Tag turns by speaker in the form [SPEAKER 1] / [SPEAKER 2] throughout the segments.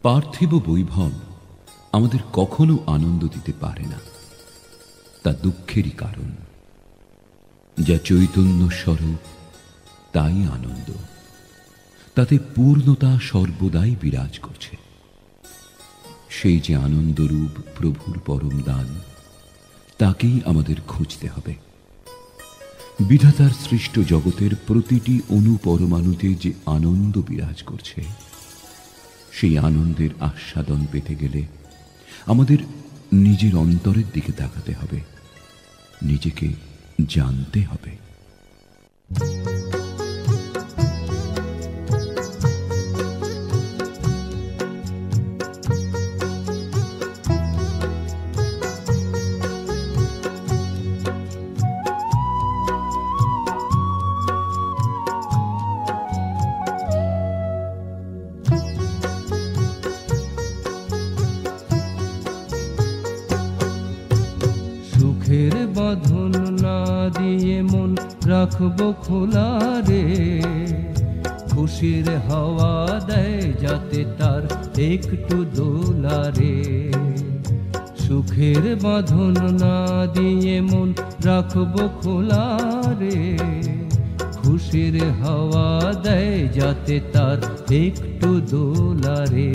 [SPEAKER 1] পার্থিব বৈভব আমাদের কখনো আনন্দ দিতে পারে না, তা দুঃখেরই কারণ। যা চৈতন্য স্বরূপ তাই আনন্দ, তাতে পূর্ণতা সর্বদাই বিরাজ করছে। সেই যে আনন্দরূপ প্রভুর পরম দান, তাকেই আমাদের খুঁজতে হবে। বিধাতার সৃষ্ট জগতের প্রতিটি অনুপরমাণুতে যে আনন্দ বিরাজ করছে, সেই আনন্দের আস্বাদন পেতে গেলে আমাদের নিজের অন্তরের দিকে তাকাতে হবে, নিজেকে জানতে হবে।
[SPEAKER 2] সুখের বাঁধন না দিয়ে মন রাখবো খোলা রে, খুশির হাওয়া দেয় যাতে তার একটু দোলা রে। সুখের বাঁধন না দিয়ে মন রাখবো খোলা রে, খুশির হাওয়া দেয় যাতে তার একটু দোলা রে।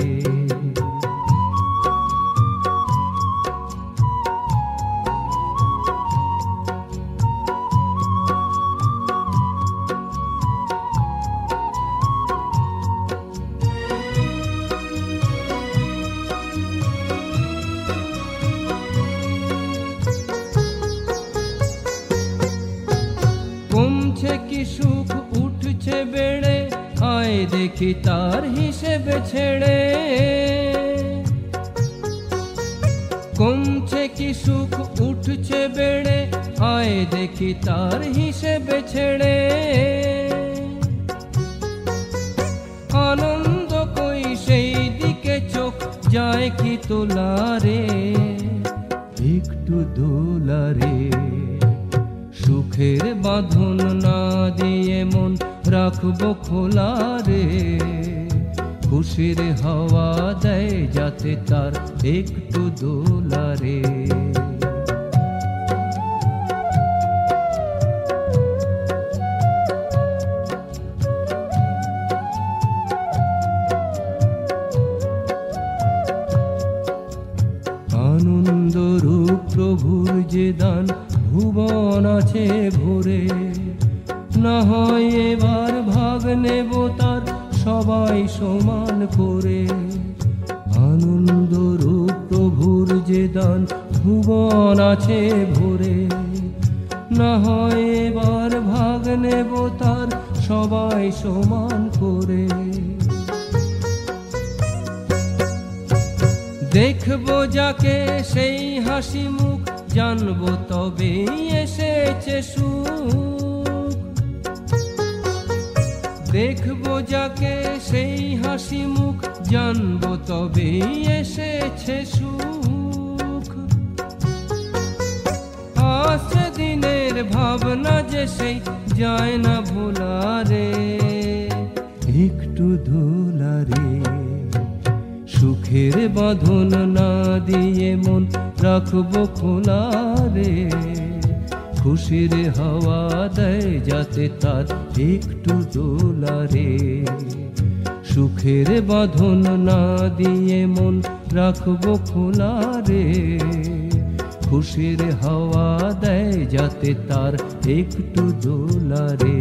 [SPEAKER 2] কমছে কি সুখ উঠছে বেড়ে, আয় দেখি তার হিসেবে ছেড়ে। কমছে কি সুখ উঠছে বেড়ে, আয় দেখি তার হিসেবে ছেড়ে। আনন্দ কই সেই দিকে চোখ যায় কি তোলা রে, একটু দোলা রে। সুখের বাঁধন না দিয়ে মন রাখবো খোলা রে, খুশির হাওয়া দেয় যাতে তার একটু দোলা রে। আনন্দ রূপ প্রভুর যে দান ভুবন আছে ভরে, না হয় এবার ভাগ নেব তার সবাই সমান করে। আনন্দ রূপ প্রভুর যে দান ভুবন আছে ভরে, না হয় এবার ভাগ নেব তার সবাই সমান করে। দেখবো যাকে সেই হাসি মুখ, জানবো তবে এসেছে সুখ। দেখবো যাকে সেই হাসি মুখ, জানবো তবে এসেছে সুখ। আসছে দিনের ভাবনা যে সেই যায় না ভোলা রে, একটু দোলা রে। সুখের বাঁধন না দিয়ে মন রাখবো খোলা রে, খুশির হাওয়া দেয় যাতে তার একটু দোলা রে। সুখের বাঁধন না দিয়ে মন রাখবো খোলা রে, খুশির হাওয়া দেয় যাতে তার একটু দোলা রে।